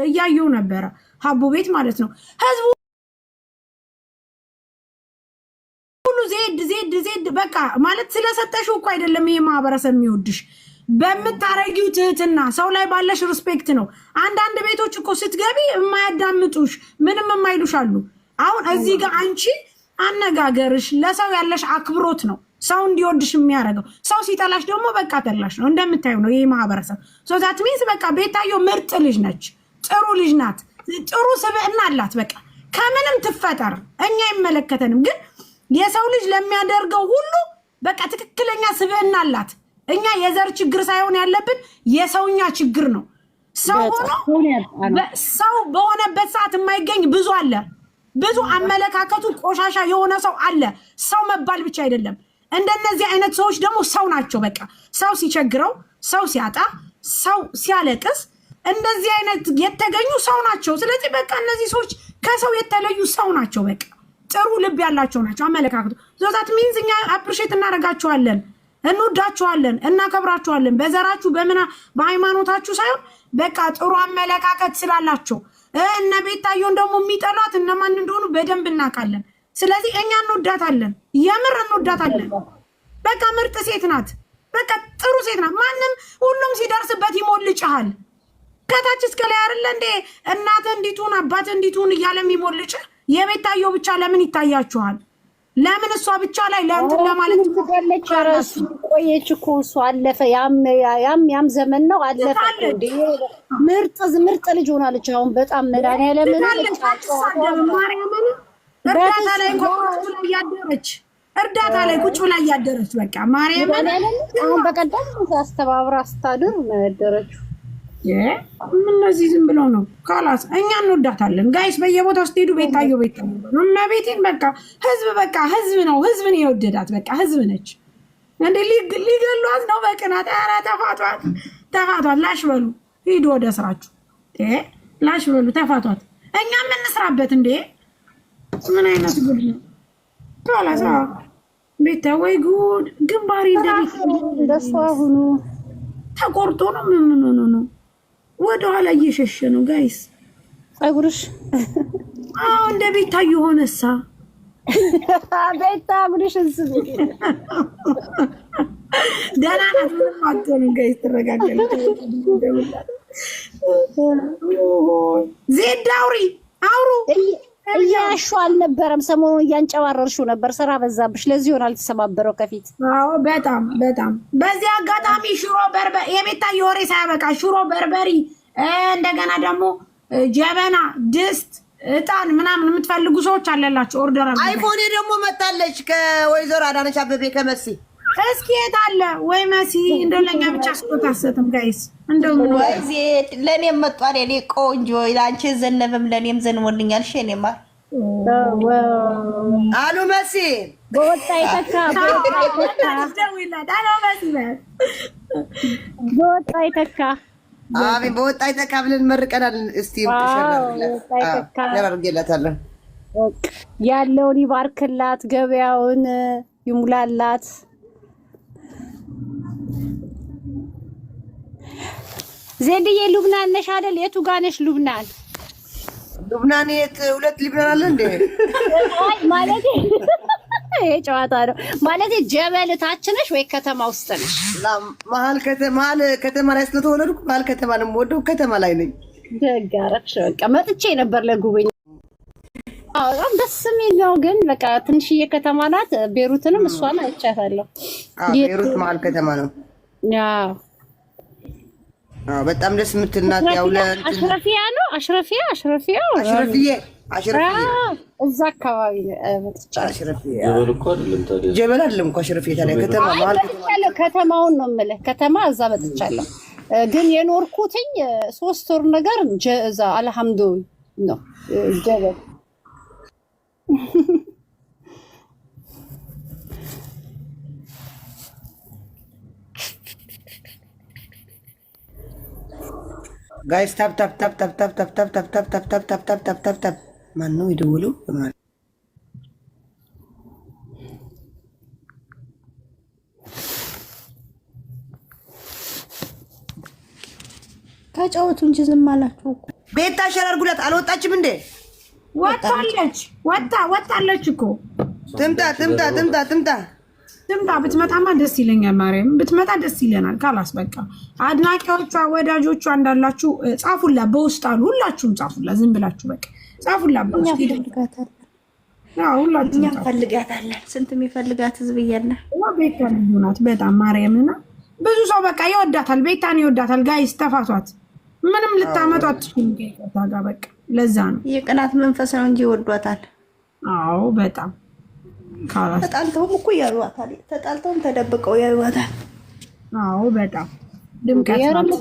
እያየው ነበረ ሀቡ ቤት ማለት ነው ህዝቡ ሁሉ ዜድ በቃ ማለት ስለሰጠሽው እኮ አይደለም ይሄ ማህበረሰብ የሚወድሽ በምታረጊው ትህትና ሰው ላይ ባለሽ ሪስፔክት ነው አንዳንድ ቤቶች እኮ ስትገቢ የማያዳምጡሽ ምንም የማይሉሽ አሉ አሁን እዚህ ጋር አንቺ አነጋገርሽ ለሰው ያለሽ አክብሮት ነው ሰው እንዲወድሽ የሚያደርገው ሰው ሲጠላሽ ደግሞ በቃ ተላሽ ነው እንደምታዩ ነው ይሄ ማህበረሰብ ሶ ዛት ሚንስ በቃ ቤታዮ ምርጥ ልጅ ነች ጥሩ ልጅ ናት ጥሩ ስብዕና አላት በቃ ከምንም ትፈጠር እኛ አይመለከተንም ግን የሰው ልጅ ለሚያደርገው ሁሉ በቃ ትክክለኛ ስብዕና አላት እኛ የዘር ችግር ሳይሆን ያለብን የሰውኛ ችግር ነው ሰው በሆነበት ሰዓት የማይገኝ ብዙ አለ ብዙ አመለካከቱ ቆሻሻ የሆነ ሰው አለ ሰው መባል ብቻ አይደለም እንደነዚህ አይነት ሰዎች ደግሞ ሰው ናቸው በቃ ሰው ሲቸግረው ሰው ሲያጣ ሰው ሲያለቅስ እንደዚህ አይነት የተገኙ ሰው ናቸው ስለዚህ በቃ እነዚህ ሰዎች ከሰው የተለዩ ሰው ናቸው በቃ ጥሩ ልብ ያላቸው ናቸው አመለካከቱ ዞታት ሚንስ እኛ አፕሪሼት እናደርጋቸዋለን እንወዳቸዋለን እናከብራቸዋለን በዘራችሁ በመና በሃይማኖታችሁ ሳይሆን በቃ ጥሩ አመለካከት ስላላቸው እነ ቤታዮን ደግሞ የሚጠሏት እነማን እንደሆኑ በደንብ እናውቃለን ስለዚህ እኛ እንወዳታለን የምር እንወዳታለን በቃ ምርጥ ሴት ናት በቃ ጥሩ ሴት ናት ማንም ሁሉም ሲደርስበት ይሞልጭሃል ከታች እስከ ላይ አይደለ እንዴ እናት እንዲቱን አባት እንዲቱን እያለም ይሞልጭ የቤታዮ ብቻ ለምን ይታያችኋል ለምን እሷ ብቻ ላይ ለእንትን ለማለት ትገለች ራስ ቆየች እኮ እሷ አለፈ ያም ዘመን ነው አለፈ እንዴ ምርጥ ልጅ ሆናለች አሁን በጣም መድኃኒዓለም እርዳታ ላይ ቁጭ ብላ እያደረች በቃ ማርያም አሁን በቀደም አስተባብራ አስታድር ነው ያደረችው እነዚህ ዝም ብለው ነው ካላስ እኛ እንወዳታለን ጋይስ በየቦታው ስትሄዱ ቤታዮ እና ቤቴን በቃ ህዝብ ነው ህዝብን የወደዳት በቃ ህዝብ ነች እንዴ ሊገሏት ነው በቅናት ኧረ ተፋቷት ላሽ በሉ ሂዱ ወደ ስራችሁ ላሽ በሉ ተፋቷት እኛ የምንስራበት እንዴ ምን አይነት ጉድ ነው ካላስ ቤታ ወይ ጉድ ግንባሪ እንደሷ ሁኑ ተቆርጦ ነው ምን ሆኖ ነው ወደ ኋላ እየሸሸ ነው ጋይስ ጸጉርሽ እንደ ቤታዮ ሆነሳ ቤታ ጉድሽ እንስብ ደህና ናት ማጥቶን ጋይስ ተረጋጋለች ዜድ አውሩ እያሹ አልነበረም ሰሞኑን እያንጨባረርሽው ነበር ስራ በዛብሽ ለዚህ ይሆናል ተሰባበረው ከፊት በጣም በዚህ አጋጣሚ ሽሮ በርበሬ የቤታዮ ወሬ ሳያበቃ ሽሮ በርበሬ እንደገና ደግሞ ጀበና ድስት እጣን ምናምን የምትፈልጉ ሰዎች አለላችሁ ኦርደር አለ አይፎኔ ደግሞ መጣለች ከወይዘሮ አዳነች አበቤ ከመሲ እስኪ የት አለ ወይ መሲ እንደው ለኛ ብቻ ስጦታ አሰጥም ጋይስ እንደው ወይዜ ለኔም መጣለ እኔ ቆንጆ ላንቺ ዘነበም ለኔም ዘንሞልኛል ሸኔማ አሉ መሲ በወጣ ይተካ አቤ በወጣ ይተካ ብለን መርቀናል እስቲ ያርገላታለን ያለውን ይባርክላት ገበያውን ይሙላላት ዜድዬ ሉብናን ነሽ አይደል የቱ ጋር ነሽ ሉብናን የት ሁለት ሊብናን አለ እንዴ አይ ማለት ይሄ ጨዋታ ነው ማለት ጀበል ታች ነሽ ወይ ከተማ ውስጥ ነሽ መሀል ከተማ ላይ ስለተወለድኩ መሀል ከተማ ነው የምወደው ከተማ ላይ ነኝ ደጋረች በቃ መጥቼ ነበር ለጉብኝ በጣም ደስ የሚል ነው ግን በቃ ትንሽዬ ከተማ ናት ቤሩትንም እሷን አይቻታለሁ ቤሩት መሀል ከተማ ነው በጣም ደስ የምትናት ያው አሽረፊያ ነው አሽረፊያ እዛ አካባቢ ጀበል አይደለም እኮ አሽረፊያ ታዲያ ከተማ መሀል ከተማውን ነው የምልህ ከተማ እዛ መጥቻለሁ ግን የኖርኩትኝ 3 ወር ነገር እዛ አልሐምዱሊላህ ነው ጀበል ጋይስ ታፕ ማን ነው የደወለው? ተጫወቱ እንጂ ዝም አላችሁ እኮ ቤታ ሸራር ጉዳት አልወጣችም እንዴ? ወጣለች እኮ። ትምጣ ብትመጣማ ደስ ይለኛል። ማርያም ብትመጣ ደስ ይለናል። ካላስ በቃ አድናቂዎቿ ወዳጆቿ እንዳላችሁ ጻፉላ፣ በውስጥ አሉ። ሁላችሁም ጻፉላ፣ ዝም ብላችሁ በቃ ጻፉላ። በውስጥ ሁላችሁም እንፈልጋታለን። ስንት የሚፈልጋት ህዝብ እያለ ቤታ ናት በጣም ማርያምና ብዙ ሰው በቃ ይወዳታል። ቤታን ይወዳታል። ጋይስ ተፋቷት። ምንም ልታመጧት አትችሉም። ከይታ ጋር በቃ ለዛ ነው የቅናት መንፈስ ነው እንጂ ይወዷታል። አዎ በጣም ካላስ ተጣልተውም እኮ ያዩዋታል። ተጣልተውም ተደብቀው ያዩዋታል። አዎ በጣም ድምቀት ናት።